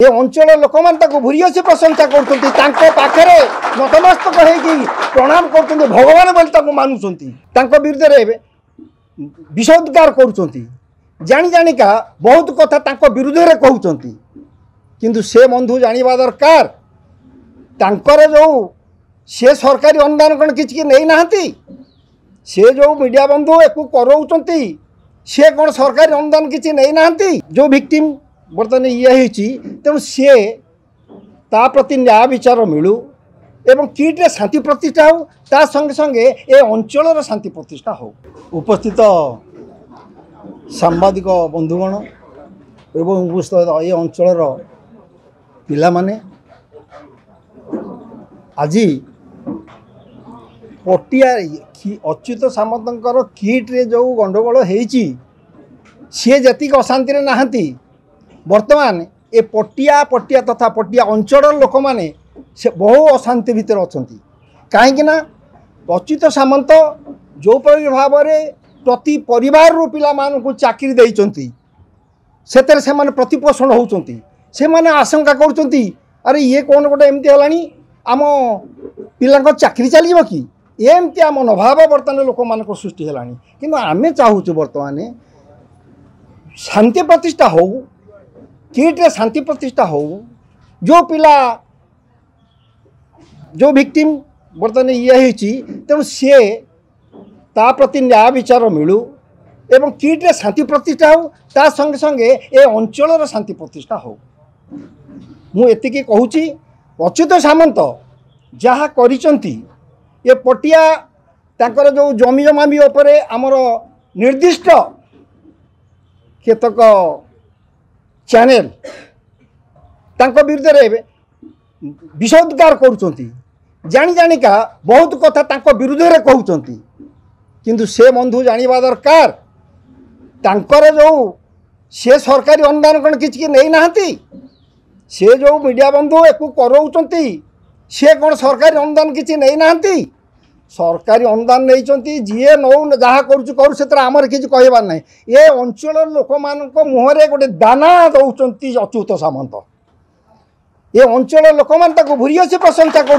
ये अंचल लोक मैंने भूरीसी प्रशंसा कर नतमस्तक हो प्रणाम कर भगवान बोली मानुंट विरुद्ध विषोद्गार कर जानी जानिका बहुत कथा विरुद्ध में कहते किंतु से बंधु जाना दरकार तांकर जो से सरकारी अनुदान कौन किसी नहीं ना से जो मीडिया बंधु एक कराउंट से कौन सरकारी अनुदान किसी नहीं ना जो विक्टिम बर्तमान ये तेणु सी ता प्रति न्याय विचार मिलू एवं किट्रे शांति प्रतिष्ठा हो ता संगे संगे ए अंचल शांति प्रतिष्ठा हो। उपस्थित सांबादिक बंधुगण एवं उपस्थित ये अंचल पिला माने आज पटिया अच्युत सामंतर किट्रे जो गंडगोल होती सी जी अशांति नहांती वर्तमान ए पटिया पटिया तथा पटिया अंचल लोक मैंने से बहु अशांति भितर अच्छा कहीं अच्युत सामंत जो भाव में प्रति परिवार पिला मानू चाकरी देइचंती सेतेरे से माने प्रतिपोषण होउचंती से माने आशंका करुचंती अरे ये कौन गोटे एमती हलानी आम पिला चाकरी चलिए कि एमती आम अभाव बर्तमान लोक मान सृष्टि है कि आम चाहूँ बर्तमान शांति प्रतिष्ठा हो किट्रे शांति प्रतिष्ठा हो जो पिला जो विक्टिम बर्तमान ये तेणु सी ता प्रति न्याय विचार मिलू एवं किट्रे शांति प्रतिष्ठा हो ता संगे संगे ए अंचल शांति प्रतिष्ठा हो। मुझे कहूँ अच्युत सामंत जहाँ करिचंती ये पटिया तांकर जो जमी जमामी उपरे आमर निर्दिष्ट केतक चैनल तांको विरुद्ध में विषोद्गार करुचंती जानी जानिका बहुत कथा तांको विरुद्ध में कहते किंतु से बंधु जाना दरकार तांकर जो से सरकारी अनुदान कौन किसी नहीं ना से जो मीडिया बंधु एक कराउंट से कौन सरकारी अनुदान किसी नहीं ना सरकारी अनुदान नहीं जी नौ जहाँ कर आमर किसी कहबार ना ये अंचल लोक मान मुहर गोटे दाना दौरान अच्युत सामंत ये अंचल लोक मैंने भूरीसी प्रशंसा कर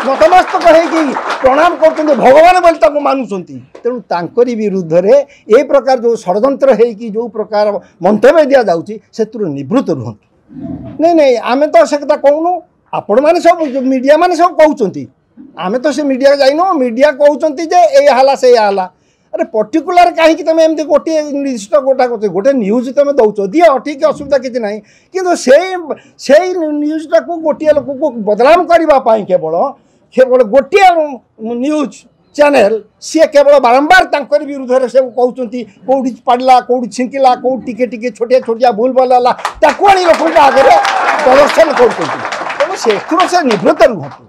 नतमस्तक हो प्रणाम कर भगवान बोली मानुंट तेणु तांकरी विरुद्ध में ये प्रकार जो षड्यंत्र हो जो प्रकार मंतव्य दि जाऊँगी से निवृत्त रुहतु नहीं नहीं आम तो से कथा कहूँ आपण मैंने सब मीडिया मैंने सब कहते आमे तो से मीडिया जाइनो मीडिया कहते ये हाला से हाला अरे पर्टिकुलर कहीं तुम एमती गोटे निर्दिष्ट गोटा गोटे न्यूज तुम दौच दियो ठीक असुविधा किसी ना कि से न्यूजटा को गोटे लोक को बदनाम करने केवल केवल गोटे न्यूज चैनल सी केवल बारंबार तांकर विरुद्ध से कहते कौटी पड़ला कौटी छिंकिला कौटी टिके छोटिया छोटिया भूल भाल ताकू आनी लोक आगे प्रदर्शन कर निवृत्त रुहतु।